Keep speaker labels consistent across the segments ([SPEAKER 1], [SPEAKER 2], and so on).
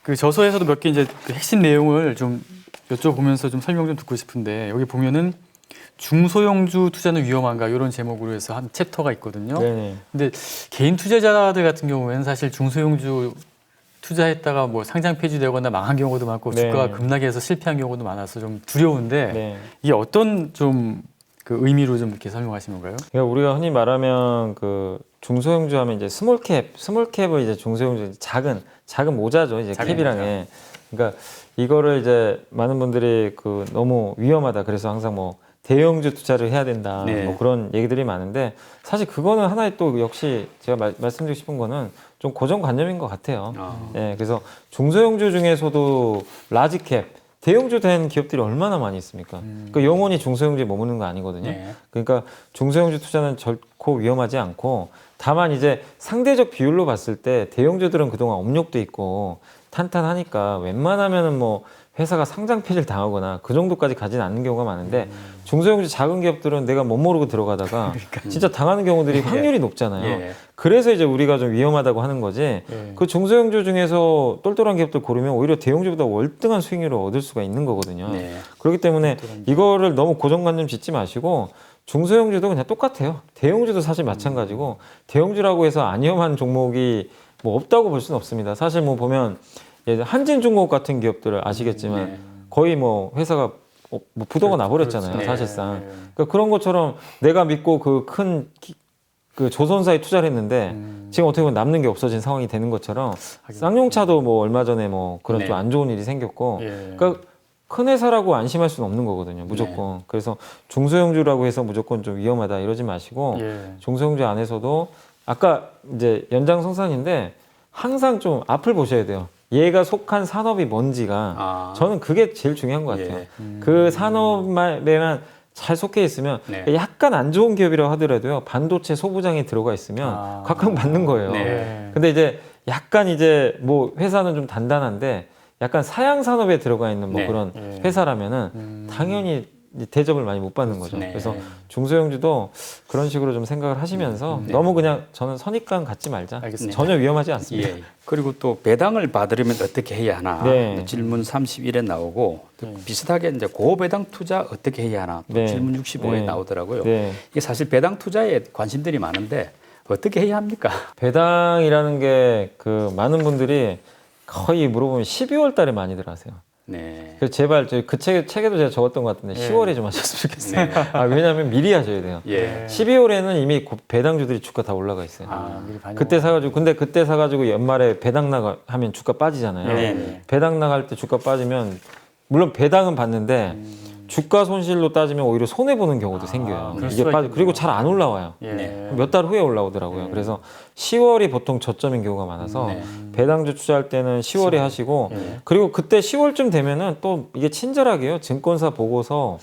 [SPEAKER 1] 그 저서에서도 몇 개 이제 그 핵심 내용을 좀 여쭤보면서 좀 설명 좀 듣고 싶은데 여기 보면은 중소형주 투자는 위험한가 이런 제목으로 해서 한 챕터가 있거든요.
[SPEAKER 2] 네네.
[SPEAKER 1] 근데 개인 투자자들 같은 경우에는 사실 중소형주 투자했다가 뭐 상장 폐지되거나 망한 경우도 많고
[SPEAKER 2] 네.
[SPEAKER 1] 주가가 급락해서 실패한 경우도 많아서 좀 두려운데
[SPEAKER 2] 네.
[SPEAKER 1] 이게 어떤 좀 그 의미로 좀 이렇게 설명하시는 건가요?
[SPEAKER 2] 그러니까 우리가 흔히 말하면 그 중소형주 하면 이제 스몰캡을 이제 중소형주 작은 모자죠. 이제
[SPEAKER 1] 작은
[SPEAKER 2] 캡이랑에. 그러니까 이거를 이제 많은 분들이 그 너무 위험하다. 그래서 항상 뭐 대형주 투자를 해야 된다.
[SPEAKER 1] 네.
[SPEAKER 2] 뭐 그런 얘기들이 많은데 사실 그거는 하나의 또 역시 제가 말씀드리고 싶은 거는 좀 고정관념인 것 같아요. 네, 그래서 중소형주 중에서도 라지캡 대형주 된 기업들이 얼마나 많이 있습니까? 그 영원히 중소형주에 머무는 거 아니거든요.
[SPEAKER 1] 네.
[SPEAKER 2] 그러니까 중소형주 투자는 결코 위험하지 않고 다만 이제 상대적 비율로 봤을 때 대형주들은 그동안 업력도 있고 탄탄하니까 웬만하면은 뭐 회사가 상장 폐지를 당하거나 그 정도까지 가지는 않는 경우가 많은데 중소형주 작은 기업들은 내가 못 모르고 들어가다가 진짜 당하는 경우들이 확률이 높잖아요.
[SPEAKER 1] 예.
[SPEAKER 2] 그래서 이제 우리가 좀 위험하다고 하는 거지.
[SPEAKER 1] 예.
[SPEAKER 2] 그 중소형주 중에서 똘똘한 기업들 고르면 오히려 대형주보다 월등한 수익률을 얻을 수가 있는 거거든요.
[SPEAKER 1] 네.
[SPEAKER 2] 그렇기 때문에 이거를 너무 고정관념 짓지 마시고 중소형주도 그냥 똑같아요. 대형주도 사실 마찬가지고 대형주라고 해서 안 위험한 종목이 뭐 없다고 볼 수는 없습니다. 사실 뭐 보면 한진중공업 같은 기업들을 아시겠지만
[SPEAKER 1] 네.
[SPEAKER 2] 거의 뭐 회사가 뭐 부도가 나버렸잖아요.
[SPEAKER 1] 그렇죠.
[SPEAKER 2] 사실상.
[SPEAKER 1] 네.
[SPEAKER 2] 그러니까 그런 것처럼 내가 믿고 그 큰 그 조선사에 투자를 했는데 지금 어떻게 보면 남는 게 없어진 상황이 되는 것처럼 쌍용차도 뭐 얼마 전에 뭐 그런
[SPEAKER 1] 네.
[SPEAKER 2] 좀 안 좋은 일이 생겼고
[SPEAKER 1] 예.
[SPEAKER 2] 그러니까 큰 회사라고 안심할 수는 없는 거거든요. 무조건.
[SPEAKER 1] 네.
[SPEAKER 2] 그래서 중소형주라고 해서 무조건 좀 위험하다 이러지 마시고
[SPEAKER 1] 예.
[SPEAKER 2] 중소형주 안에서도 아까 이제 연장성산인데 항상 좀 앞을 보셔야 돼요. 얘가 속한 산업이 뭔지가 저는 그게 제일 중요한 것 같아요.
[SPEAKER 1] 예.
[SPEAKER 2] 그 산업에만 잘 속해 있으면
[SPEAKER 1] 네.
[SPEAKER 2] 약간 안 좋은 기업이라고 하더라도요. 반도체 소부장에 들어가 있으면 각광받는 거예요.
[SPEAKER 1] 네.
[SPEAKER 2] 근데 이제 약간 이제 뭐 회사는 좀 단단한데 약간 사양 산업에 들어가 있는 뭐
[SPEAKER 1] 네.
[SPEAKER 2] 그런
[SPEAKER 1] 예.
[SPEAKER 2] 회사라면은 당연히 대접을 많이 못 받는 거죠.
[SPEAKER 1] 네.
[SPEAKER 2] 그래서 중소형주도 그런 식으로 좀 생각을 하시면서 너무 그냥 저는 선입관 갖지 말자.
[SPEAKER 1] 알겠습니다.
[SPEAKER 2] 전혀 위험하지 않습니다.
[SPEAKER 3] 예. 그리고 또 배당을 받으려면 어떻게 해야 하나
[SPEAKER 2] 네.
[SPEAKER 3] 질문 31에 나오고 또 비슷하게 이제 고배당 투자 어떻게 해야 하나 또
[SPEAKER 2] 네.
[SPEAKER 3] 질문 65에
[SPEAKER 2] 네.
[SPEAKER 3] 나오더라고요.
[SPEAKER 2] 네.
[SPEAKER 3] 이게 사실 배당 투자에 관심들이 많은데 어떻게 해야 합니까?
[SPEAKER 2] 배당이라는 게 그 많은 분들이 거의 물어보면 12월 달에 많이들 하세요.
[SPEAKER 3] 네.
[SPEAKER 2] 그래서 제발 그 책에도 제가 적었던 것 같은데 10월에 좀 하셨으면 좋겠어요.
[SPEAKER 3] 네.
[SPEAKER 2] 왜냐하면 미리 하셔야 돼요.
[SPEAKER 3] 예.
[SPEAKER 2] 12월에는 이미 배당주들이 주가 다 올라가 있어요.
[SPEAKER 1] 미리 반영.
[SPEAKER 2] 그때 사가지고 근데 그때 사가지고 연말에 배당 하면 주가 빠지잖아요.
[SPEAKER 3] 네.
[SPEAKER 2] 배당 나갈 때 주가 빠지면 물론 배당은 받는데 주가 손실로 따지면 오히려 손해 보는 경우도 생겨요.
[SPEAKER 1] 그럴
[SPEAKER 2] 이게
[SPEAKER 1] 수가
[SPEAKER 2] 그리고 잘 안 올라와요.
[SPEAKER 1] 예.
[SPEAKER 3] 네.
[SPEAKER 2] 몇 달 후에 올라오더라고요. 그래서 10월이 보통 저점인 경우가 많아서 배당주 투자할 때는 10월에 하시고
[SPEAKER 1] 예.
[SPEAKER 2] 그리고 그때 10월쯤 되면은 또 이게 친절하게요. 증권사 보고서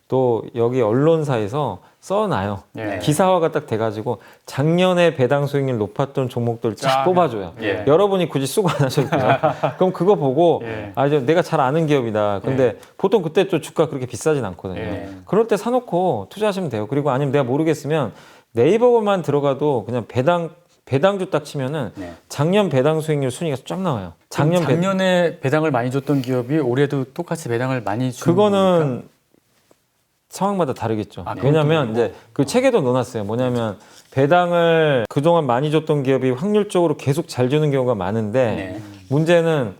[SPEAKER 2] 또 여기 언론사에서 써놔요.
[SPEAKER 1] 예.
[SPEAKER 2] 기사화가 딱 돼가지고 작년에 배당 수익률 높았던 종목들 쫙
[SPEAKER 1] 쫙
[SPEAKER 2] 뽑아줘요.
[SPEAKER 1] 예.
[SPEAKER 2] 여러분이 굳이 수고 안 하셔도 돼요. 그럼 그거 보고
[SPEAKER 1] 예.
[SPEAKER 2] 이제 내가 잘 아는 기업이다. 근데 보통 그때 또 주가 그렇게 비싸진 않거든요.
[SPEAKER 1] 예.
[SPEAKER 2] 그럴 때 사놓고 투자하시면 돼요. 그리고 아니면 내가 모르겠으면 네이버만 들어가도 그냥 배당주 딱 치면은
[SPEAKER 3] 네.
[SPEAKER 2] 작년 배당 수익률 순위가 쫙 나와요.
[SPEAKER 1] 작년에 배당을 많이 줬던 기업이 올해도 똑같이 배당을 많이 주는
[SPEAKER 2] 그거는
[SPEAKER 1] 겁니까?
[SPEAKER 2] 상황마다 다르겠죠.
[SPEAKER 1] 아,
[SPEAKER 2] 왜냐하면
[SPEAKER 1] 그것도
[SPEAKER 2] 이제 그 책에도 넣어놨어요. 뭐냐면 배당을 그동안 많이 줬던 기업이 확률적으로 계속 잘 주는 경우가 많은데
[SPEAKER 3] 네.
[SPEAKER 2] 문제는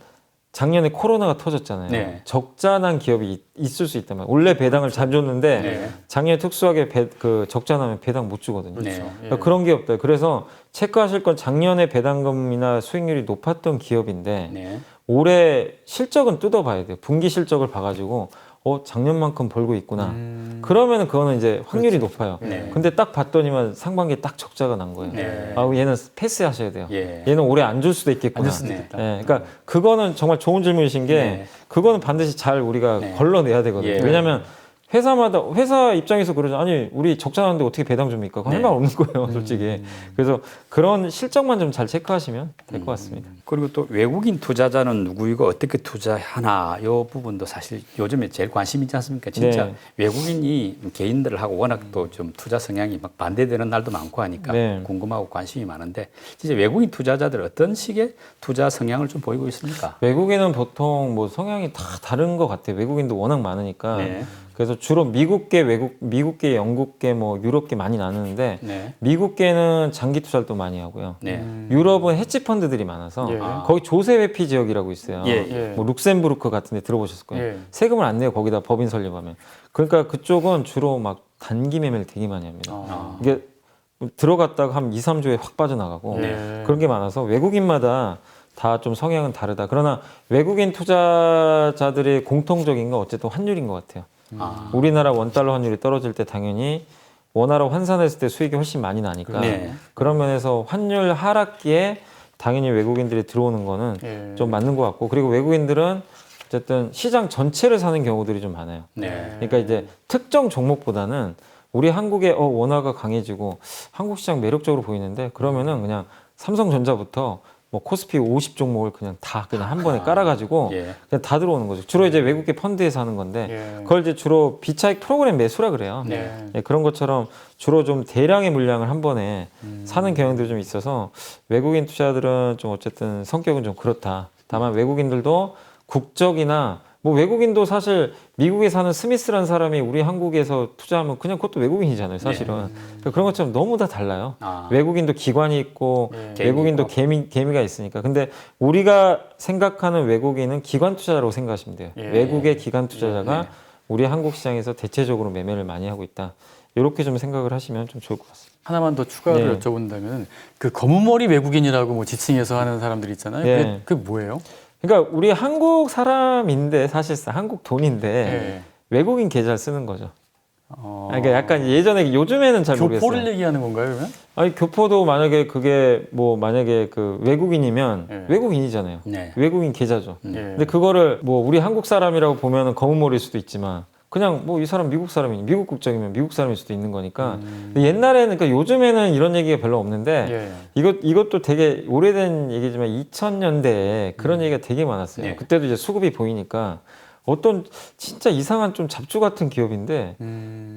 [SPEAKER 2] 작년에 코로나가 터졌잖아요.
[SPEAKER 1] 네.
[SPEAKER 2] 적자난 기업이 있을 수 있단 말이에요. 원래 배당을 잘 줬는데
[SPEAKER 1] 네.
[SPEAKER 2] 작년에 특수하게 그 적자나면 배당 못 주거든요.
[SPEAKER 1] 그렇죠.
[SPEAKER 3] 네.
[SPEAKER 1] 예.
[SPEAKER 2] 그러니까 그런 기업들. 그래서 체크하실 건 작년에 배당금이나 수익률이 높았던 기업인데
[SPEAKER 3] 네.
[SPEAKER 2] 올해 실적은 뜯어봐야 돼요. 분기 실적을 봐가지고 작년만큼 벌고 있구나. 그러면 그거는 이제 확률이 높아요.
[SPEAKER 3] 네.
[SPEAKER 2] 근데 딱 봤더니만 상반기에 딱 적자가 난 거예요.
[SPEAKER 3] 네.
[SPEAKER 2] 얘는 패스하셔야 돼요.
[SPEAKER 3] 예.
[SPEAKER 2] 얘는 올해 안 줄 수도 있겠구나.
[SPEAKER 1] 안 줄 수도
[SPEAKER 3] 네.
[SPEAKER 1] 있겠다.
[SPEAKER 2] 그러니까 그거는 정말 좋은 질문이신 게
[SPEAKER 3] 네.
[SPEAKER 2] 그거는 반드시 잘 우리가
[SPEAKER 3] 네.
[SPEAKER 2] 걸러내야 되거든요.
[SPEAKER 3] 예.
[SPEAKER 2] 왜냐하면 회사마다 회사 입장에서 그러죠. 아니 우리 적자 나는데 어떻게 배당 줍니까? 그거 할 말 없는 거예요, 솔직히. 그래서 그런 실적만 좀 잘 체크하시면 될 것 같습니다.
[SPEAKER 3] 그리고 또 외국인 투자자는 누구이고 어떻게 투자하나 이 부분도 사실 요즘에 제일 관심 있지 않습니까? 진짜
[SPEAKER 2] 네.
[SPEAKER 3] 외국인이 개인들을 하고 워낙 또 좀 투자 성향이 막 반대되는 날도 많고 하니까
[SPEAKER 2] 네.
[SPEAKER 3] 궁금하고 관심이 많은데 진짜 외국인 투자자들 어떤 식의 투자 성향을 좀 보이고 있습니까?
[SPEAKER 2] 외국인은 보통 뭐 성향이 다 다른 것 같아요. 외국인도 워낙 많으니까.
[SPEAKER 3] 네.
[SPEAKER 2] 그래서 주로 미국계, 영국계, 뭐 유럽계 많이 나누는데
[SPEAKER 3] 네.
[SPEAKER 2] 미국계는 장기 투자를 또 많이 하고요.
[SPEAKER 3] 네.
[SPEAKER 2] 유럽은 헤지 펀드들이 많아서
[SPEAKER 1] 예.
[SPEAKER 2] 거기 조세 회피 지역이라고 있어요.
[SPEAKER 3] 예,
[SPEAKER 1] 예.
[SPEAKER 2] 뭐 룩셈부르크 같은 데 들어보셨을 거예요.
[SPEAKER 1] 예.
[SPEAKER 2] 세금을 안 내요. 거기다 법인 설립하면. 그러니까 그쪽은 주로 막 단기 매매를 되게 많이 합니다.
[SPEAKER 1] 아.
[SPEAKER 2] 이게 들어갔다가 한 2, 3조에 확 빠져나가고
[SPEAKER 1] 네.
[SPEAKER 2] 그런 게 많아서 외국인마다 다 좀 성향은 다르다. 그러나 외국인 투자자들의 공통적인 건 어쨌든 환율인 것 같아요.
[SPEAKER 3] 아.
[SPEAKER 2] 우리나라 원달러 환율이 떨어질 때 당연히 원화로 환산했을 때 수익이 훨씬 많이 나니까
[SPEAKER 3] 네.
[SPEAKER 2] 그런 면에서 환율 하락기에 당연히 외국인들이 들어오는 거는
[SPEAKER 1] 예.
[SPEAKER 2] 좀 맞는 것 같고 그리고 외국인들은 어쨌든 시장 전체를 사는 경우들이 좀 많아요.
[SPEAKER 3] 네.
[SPEAKER 2] 그러니까 이제 특정 종목보다는 우리 한국의 원화가 강해지고 한국 시장 매력적으로 보이는데 그러면은 그냥 삼성전자부터 뭐 코스피 50 종목을 그냥 다 그냥 한 번에 깔아가지고
[SPEAKER 3] 예.
[SPEAKER 2] 그냥 다 들어오는 거죠. 주로 이제 외국계 펀드에서 하는 건데
[SPEAKER 1] 예.
[SPEAKER 2] 그걸 이제 주로 비차익 프로그램 매수라 그래요.
[SPEAKER 1] 네.
[SPEAKER 2] 예, 그런 것처럼 주로 좀 대량의 물량을 한 번에 사는 경향들이 좀 있어서 외국인 투자들은 좀 어쨌든 성격은 좀 그렇다. 다만 외국인들도 국적이나 뭐 외국인도 사실 미국에 사는 스미스라는 사람이 우리 한국에서 투자하면 그냥 그것도 외국인이잖아요, 사실은. 그러니까 그런 것처럼 너무 다 달라요.
[SPEAKER 3] 아.
[SPEAKER 2] 외국인도 기관이 있고
[SPEAKER 1] 예.
[SPEAKER 2] 외국인도 개미가 있으니까. 근데 우리가 생각하는 외국인은 기관 투자자라고 생각하시면 돼요.
[SPEAKER 1] 예.
[SPEAKER 2] 외국의 기관 투자자가
[SPEAKER 3] 네.
[SPEAKER 2] 우리 한국 시장에서 대체적으로 매매를 많이 하고 있다. 이렇게 좀 생각을 하시면 좀 좋을 것 같습니다.
[SPEAKER 1] 하나만 더 추가로
[SPEAKER 2] 네.
[SPEAKER 1] 여쭤본다면 그 검은 머리 외국인이라고 뭐 지칭해서 하는 사람들 있잖아요.
[SPEAKER 2] 네.
[SPEAKER 1] 그게 뭐예요?
[SPEAKER 2] 그러니까 우리 한국 사람인데 사실상 한국 돈인데
[SPEAKER 1] 예.
[SPEAKER 2] 외국인 계좌를 쓰는 거죠.
[SPEAKER 1] 어.
[SPEAKER 2] 그러니까 약간 예전에 요즘에는 잘 모르겠어요.
[SPEAKER 1] 교포를 얘기하는 건가요, 그러면?
[SPEAKER 2] 아니 교포도 만약에 그게 뭐 만약에 그 외국인이면
[SPEAKER 1] 예.
[SPEAKER 2] 외국인이잖아요.
[SPEAKER 3] 네.
[SPEAKER 2] 외국인 계좌죠.
[SPEAKER 1] 예.
[SPEAKER 2] 근데 그거를 뭐 우리 한국 사람이라고 보면은 검은 머리일 수도 있지만 그냥 뭐 이 사람 미국 사람이니 미국 국적이면 미국 사람일 수도 있는 거니까 근데 옛날에는 그러니까 요즘에는 이런 얘기가 별로 없는데
[SPEAKER 1] 예.
[SPEAKER 2] 이것도 되게 오래된 얘기지만 2000년대에 그런 얘기가 되게 많았어요.
[SPEAKER 3] 네.
[SPEAKER 2] 그때도 이제 수급이 보이니까 어떤 진짜 이상한 좀 잡주 같은 기업인데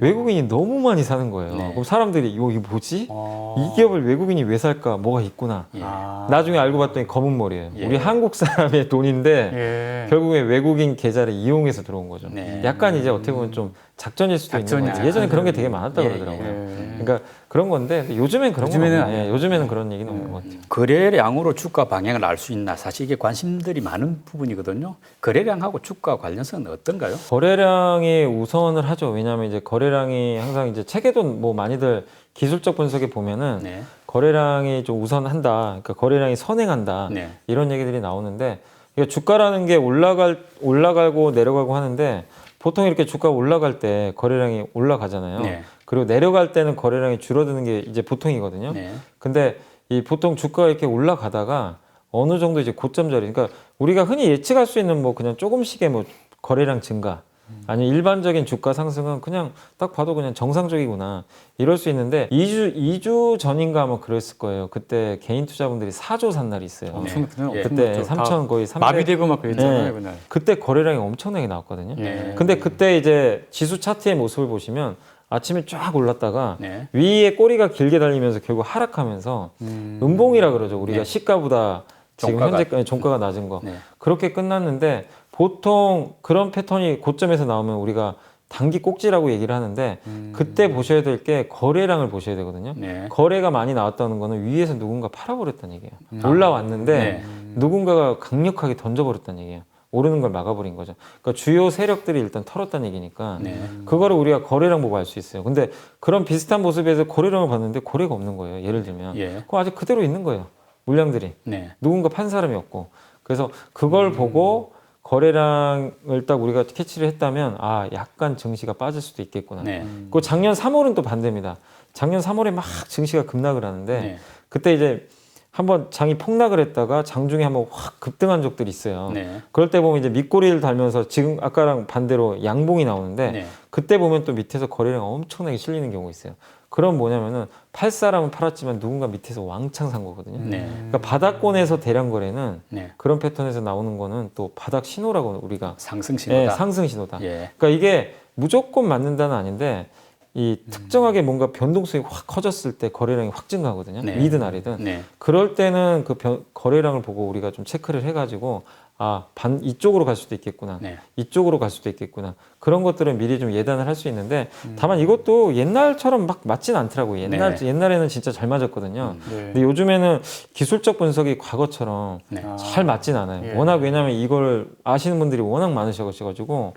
[SPEAKER 2] 외국인이 너무 많이 사는 거예요.
[SPEAKER 3] 네.
[SPEAKER 2] 그럼 사람들이 이거 뭐지?
[SPEAKER 1] 어.
[SPEAKER 2] 이 기업을 외국인이 왜 살까? 뭐가 있구나.
[SPEAKER 3] 예.
[SPEAKER 1] 아.
[SPEAKER 2] 나중에 알고 봤더니 검은 머리예요.
[SPEAKER 3] 예.
[SPEAKER 2] 우리 한국 사람의 돈인데
[SPEAKER 1] 예.
[SPEAKER 2] 결국에 외국인 계좌를 이용해서 들어온 거죠.
[SPEAKER 3] 네.
[SPEAKER 2] 약간 이제 어떻게 보면 좀 작전일 수도 있는
[SPEAKER 1] 작전이죠.
[SPEAKER 2] 거죠. 예전에 그런 게 되게 많았다고
[SPEAKER 3] 예,
[SPEAKER 2] 그러더라고요.
[SPEAKER 1] 예.
[SPEAKER 2] 그러니까 그런 건데 요즘엔 그런 건
[SPEAKER 1] 요즘에는
[SPEAKER 2] 없네요.
[SPEAKER 1] 아니에요.
[SPEAKER 2] 요즘에는 그런 얘기는 없는 것 같아요.
[SPEAKER 3] 거래량으로 주가 방향을 알 수 있나 사실 이게 관심들이 많은 부분이거든요. 거래량하고 주가 관련성은 어떤가요?
[SPEAKER 2] 거래량이 우선을 하죠. 왜냐하면 이제 거래량이 항상 이제 책에도 뭐 많이들 기술적 분석에 보면은
[SPEAKER 3] 네.
[SPEAKER 2] 거래량이 좀 우선한다. 그러니까 거래량이 선행한다.
[SPEAKER 3] 네.
[SPEAKER 2] 이런 얘기들이 나오는데 그러니까 주가라는 게 올라가고 내려가고 하는데 보통 이렇게 주가가 올라갈 때 거래량이 올라가잖아요.
[SPEAKER 3] 네.
[SPEAKER 2] 그리고 내려갈 때는 거래량이 줄어드는 게 이제 보통이거든요.
[SPEAKER 3] 네.
[SPEAKER 2] 근데 이 보통 주가가 이렇게 올라가다가 어느 정도 이제 고점 자리, 그러니까 우리가 흔히 예측할 수 있는 뭐 그냥 조금씩의 뭐 거래량 증가, 아니면 일반적인 주가 상승은 그냥 딱 봐도 그냥 정상적이구나 이럴 수 있는데 2주 전인가 아마 그랬을 거예요. 그때 개인 투자분들이 4조 산 날이 있어요.
[SPEAKER 1] 엄청 그날
[SPEAKER 3] 예.
[SPEAKER 2] 그때
[SPEAKER 1] 엄청
[SPEAKER 2] 3천 거의 300.
[SPEAKER 1] 마비되고 막 그랬잖아요,
[SPEAKER 2] 네.
[SPEAKER 1] 그날.
[SPEAKER 2] 그때 거래량이 엄청나게 나왔거든요.
[SPEAKER 1] 예.
[SPEAKER 2] 근데 그때 이제 지수 차트의 모습을 보시면 아침에 쫙 올랐다가
[SPEAKER 3] 네.
[SPEAKER 2] 위에 꼬리가 길게 달리면서 결국 하락하면서 음봉이라 그러죠. 우리가
[SPEAKER 3] 네.
[SPEAKER 2] 시가보다 지금
[SPEAKER 3] 종가가.
[SPEAKER 2] 현재까지 종가가 낮은 거.
[SPEAKER 3] 네.
[SPEAKER 2] 그렇게 끝났는데 보통 그런 패턴이 고점에서 나오면 우리가 단기 꼭지라고 얘기를 하는데 그때 보셔야 될 게 거래량을 보셔야 되거든요.
[SPEAKER 3] 네.
[SPEAKER 2] 거래가 많이 나왔다는 거는 위에서 누군가 팔아버렸다는 얘기예요. 올라왔는데
[SPEAKER 3] 네.
[SPEAKER 2] 누군가가 강력하게 던져버렸다는 얘기예요. 오르는 걸 막아버린 거죠. 그러니까 주요 세력들이 일단 털었다는 얘기니까
[SPEAKER 3] 네.
[SPEAKER 2] 그거를 우리가 거래량 보고 알 수 있어요. 근데 그런 비슷한 모습에서 거래량을 봤는데 거래가 없는 거예요. 예를 들면
[SPEAKER 3] 예.
[SPEAKER 2] 그거 아직 그대로 있는 거예요. 물량들이
[SPEAKER 3] 네.
[SPEAKER 2] 누군가 판 사람이 없고 그래서 그걸 보고 거래량을 딱 우리가 캐치를 했다면 아 약간 증시가 빠질 수도 있겠구나.
[SPEAKER 3] 네.
[SPEAKER 2] 그 작년 3월은 또 반대입니다. 작년 3월에 막 증시가 급락을 하는데
[SPEAKER 3] 네.
[SPEAKER 2] 그때 이제 한번 장이 폭락을 했다가 장중에 한번 확 급등한 적들이 있어요.
[SPEAKER 3] 네.
[SPEAKER 2] 그럴 때 보면 이제 밑꼬리를 달면서 지금 아까랑 반대로 양봉이 나오는데
[SPEAKER 3] 네.
[SPEAKER 2] 그때 보면 또 밑에서 거래량이 엄청나게 실리는 경우가 있어요. 그럼 뭐냐면은 팔 사람은 팔았지만 누군가 밑에서 왕창 산 거거든요.
[SPEAKER 3] 네.
[SPEAKER 2] 그러니까 바닥권에서 대량 거래는
[SPEAKER 3] 네.
[SPEAKER 2] 그런 패턴에서 나오는 거는 또 바닥 신호라고 우리가
[SPEAKER 3] 상승 신호다.
[SPEAKER 2] 네, 상승 신호다.
[SPEAKER 3] 예.
[SPEAKER 2] 그러니까 이게 무조건 맞는다는 아닌데 이 특정하게 뭔가 변동성이 확 커졌을 때 거래량이 확 증가하거든요.
[SPEAKER 3] 네.
[SPEAKER 2] 위든 아래든.
[SPEAKER 3] 네.
[SPEAKER 2] 그럴 때는 그 거래량을 보고 우리가 좀 체크를 해가지고 아, 이쪽으로 갈 수도 있겠구나.
[SPEAKER 3] 네.
[SPEAKER 2] 이쪽으로 갈 수도 있겠구나. 그런 것들은 미리 좀 예단을 할 수 있는데 다만 이것도 옛날처럼 막 맞진 않더라고요. 옛날에는 진짜 잘 맞았거든요.
[SPEAKER 1] 네.
[SPEAKER 2] 근데 요즘에는 기술적 분석이 과거처럼
[SPEAKER 3] 네.
[SPEAKER 2] 잘 맞진 않아요.
[SPEAKER 1] 예.
[SPEAKER 2] 워낙 왜냐하면 이걸 아시는 분들이 워낙 많으셔가지고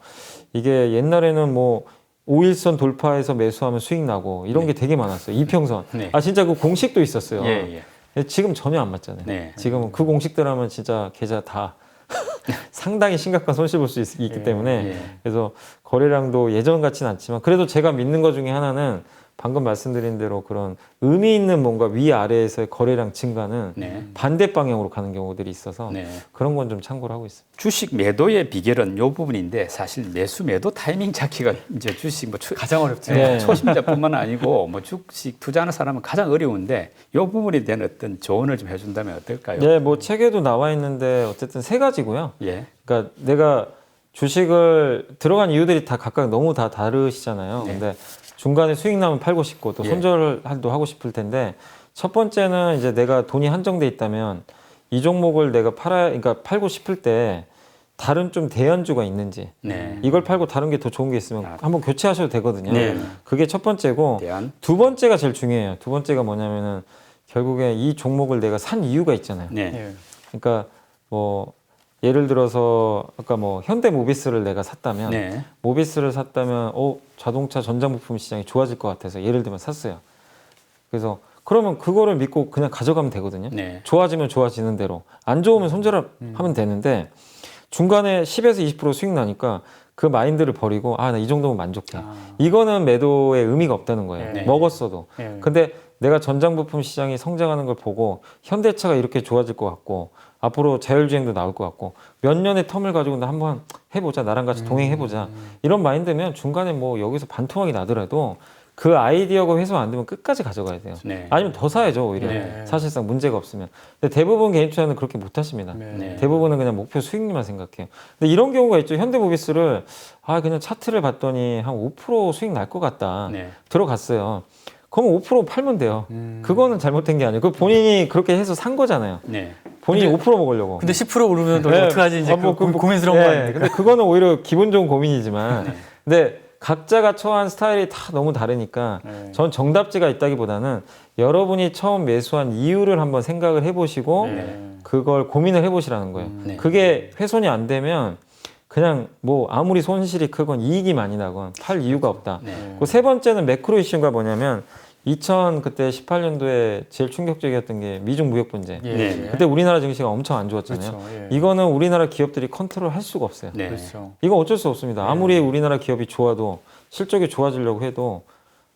[SPEAKER 2] 이게 옛날에는 뭐 5일선 돌파해서 매수하면 수익 나고 이런 게 되게 많았어요. 이평선.
[SPEAKER 3] 네.
[SPEAKER 2] 아 진짜 그 공식도 있었어요.
[SPEAKER 3] 예, 예.
[SPEAKER 2] 근데 지금 전혀 안 맞잖아요.
[SPEAKER 3] 네.
[SPEAKER 2] 지금은 그 공식대로 하면 진짜 계좌 다 상당히 심각한 손실 볼 수 있기
[SPEAKER 1] 예.
[SPEAKER 2] 때문에
[SPEAKER 3] 예.
[SPEAKER 2] 그래서 거래량도 예전 같지는 않지만 그래도 제가 믿는 것 중에 하나는 방금 말씀드린 대로 그런 의미 있는 뭔가 위아래에서의 거래량 증가는
[SPEAKER 3] 네.
[SPEAKER 2] 반대 방향으로 가는 경우들이 있어서
[SPEAKER 3] 네.
[SPEAKER 2] 그런 건 좀 참고를 하고 있습니다.
[SPEAKER 3] 주식 매도의 비결은 요 부분인데 사실 매수 매도 타이밍 잡기가 이제 주식 뭐
[SPEAKER 1] 가장 어렵죠.
[SPEAKER 2] 네.
[SPEAKER 3] 초심자뿐만 아니고 뭐 주식 투자하는 사람은 가장 어려운데 요 부분에 대한 어떤 조언을 좀 해준다면 어떨까요?
[SPEAKER 2] 네, 뭐 책에도 나와 있는데 어쨌든 세 가지고요.
[SPEAKER 3] 예.
[SPEAKER 2] 그러니까 내가 주식을 들어간 이유들이 다 각각 너무 다 다르시잖아요.
[SPEAKER 3] 네.
[SPEAKER 2] 근데 중간에 수익 나면 팔고 싶고 또
[SPEAKER 3] 예.
[SPEAKER 2] 손절도 하고 싶을 텐데 첫 번째는 이제 내가 돈이 한정돼 있다면 이 종목을 내가 그러니까 팔고 싶을 때 다른 좀 대연주가 있는지
[SPEAKER 3] 네.
[SPEAKER 2] 이걸 팔고 다른 게 더 좋은 게 있으면
[SPEAKER 3] 아.
[SPEAKER 2] 한번 교체하셔도 되거든요.
[SPEAKER 3] 네.
[SPEAKER 2] 그게 첫 번째고
[SPEAKER 3] 대안.
[SPEAKER 2] 두 번째가 제일 중요해요. 두 번째가 뭐냐면은 결국에 이 종목을 내가 산 이유가 있잖아요.
[SPEAKER 3] 네.
[SPEAKER 1] 예.
[SPEAKER 2] 그러니까 뭐 예를 들어서 아까 뭐 현대모비스를 내가 샀다면
[SPEAKER 3] 네.
[SPEAKER 2] 모비스를 샀다면 자동차 전장 부품 시장이 좋아질 것 같아서 예를 들면 샀어요. 그래서 그러면 그거를 믿고 그냥 가져가면 되거든요.
[SPEAKER 3] 네.
[SPEAKER 2] 좋아지면 좋아지는 대로 안 좋으면 손절하면 되는데 중간에 10에서 20% 수익 나니까 그 마인드를 버리고 나 이 정도면 만족해.
[SPEAKER 1] 아.
[SPEAKER 2] 이거는 매도에 의미가 없다는 거예요.
[SPEAKER 1] 네.
[SPEAKER 2] 먹었어도.
[SPEAKER 1] 예.
[SPEAKER 2] 근데 내가 전장 부품 시장이 성장하는 걸 보고 현대차가 이렇게 좋아질 것 같고 앞으로 자율주행도 나올 것 같고 몇 년의 텀을 가지고 나 한번 해보자. 나랑 같이 동행해보자. 이런 마인드면 중간에 뭐 여기서 반토막이 나더라도 그 아이디어가 회수 안 되면 끝까지 가져가야 돼요.
[SPEAKER 3] 네.
[SPEAKER 2] 아니면 더 사야죠 오히려.
[SPEAKER 1] 네.
[SPEAKER 2] 사실상 문제가 없으면. 근데 대부분 개인 투자는 그렇게 못 하십니다.
[SPEAKER 3] 네.
[SPEAKER 2] 대부분은 그냥 목표 수익률만 생각해요. 근데 이런 경우가 있죠. 현대모비스를 그냥 차트를 봤더니 한 5% 수익 날 것 같다.
[SPEAKER 3] 네.
[SPEAKER 2] 들어갔어요. 그러면 5% 팔면 돼요. 그거는 잘못된 게 아니고 본인이 그렇게 해서 산 거잖아요.
[SPEAKER 3] 네.
[SPEAKER 2] 본인이 5% 먹으려고.
[SPEAKER 1] 근데 10% 오르면 또
[SPEAKER 2] 네.
[SPEAKER 1] 어떡하지 이제 고민스러운 거 아닙니까?
[SPEAKER 2] 근데 그거는 오히려 기분 좋은 고민이지만 근데 각자가 처한 스타일이 다 너무 다르니까
[SPEAKER 1] 네.
[SPEAKER 2] 전 정답지가 있다기보다는 여러분이 처음 매수한 이유를 한번 생각을 해보시고
[SPEAKER 1] 네.
[SPEAKER 2] 그걸 고민을 해보시라는 거예요.
[SPEAKER 3] 네.
[SPEAKER 2] 그게 훼손이 안 되면 그냥 뭐 아무리 손실이 크건 이익이 많이 나건 팔 이유가 없다.
[SPEAKER 3] 네.
[SPEAKER 2] 그 세 번째는 매크로 이슈가 뭐냐면 2018년도에 제일 충격적이었던 게 미중 무역 분쟁.
[SPEAKER 1] 예.
[SPEAKER 3] 네.
[SPEAKER 2] 그때 우리나라 증시가 엄청 안 좋았잖아요.
[SPEAKER 1] 그렇죠. 예.
[SPEAKER 2] 이거는 우리나라 기업들이 컨트롤 할 수가 없어요.
[SPEAKER 3] 네.
[SPEAKER 1] 그렇죠.
[SPEAKER 2] 이건 어쩔 수 없습니다. 아무리 우리나라 기업이 좋아도 실적이 좋아지려고 해도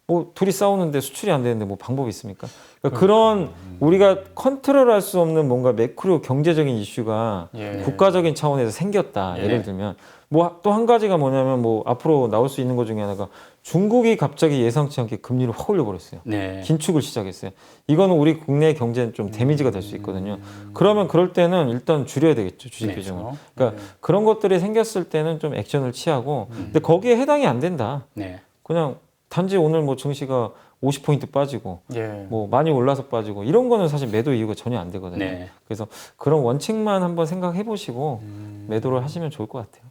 [SPEAKER 2] 뭐 둘이 싸우는데 수출이 안 되는데 뭐 방법이 있습니까? 그러니까 그런 우리가 컨트롤할 수 없는 뭔가 매크로 경제적인 이슈가
[SPEAKER 1] 예.
[SPEAKER 2] 국가적인 차원에서 생겼다.
[SPEAKER 3] 예.
[SPEAKER 2] 예를 들면 뭐 또 한 가지가 뭐냐면 뭐 앞으로 나올 수 있는 것 중에 하나가 중국이 갑자기 예상치 않게 금리를 확 올려버렸어요.
[SPEAKER 3] 네.
[SPEAKER 2] 긴축을 시작했어요. 이거는 우리 국내 경제는 좀 데미지가 될 수 있거든요. 그러면 그럴 때는 일단 줄여야 되겠죠. 주식
[SPEAKER 3] 네.
[SPEAKER 2] 비중을.
[SPEAKER 1] 그렇죠.
[SPEAKER 2] 그러니까
[SPEAKER 1] 네.
[SPEAKER 2] 그런 것들이 생겼을 때는 좀 액션을 취하고 근데 거기에 해당이 안 된다.
[SPEAKER 3] 네.
[SPEAKER 2] 그냥 단지 오늘 뭐 증시가 50포인트 빠지고
[SPEAKER 1] 예.
[SPEAKER 2] 뭐 많이 올라서 빠지고 이런 거는 사실 매도 이유가 전혀 안 되거든요.
[SPEAKER 3] 네.
[SPEAKER 2] 그래서 그런 원칙만 한번 생각해 보시고 매도를 하시면 좋을 것 같아요.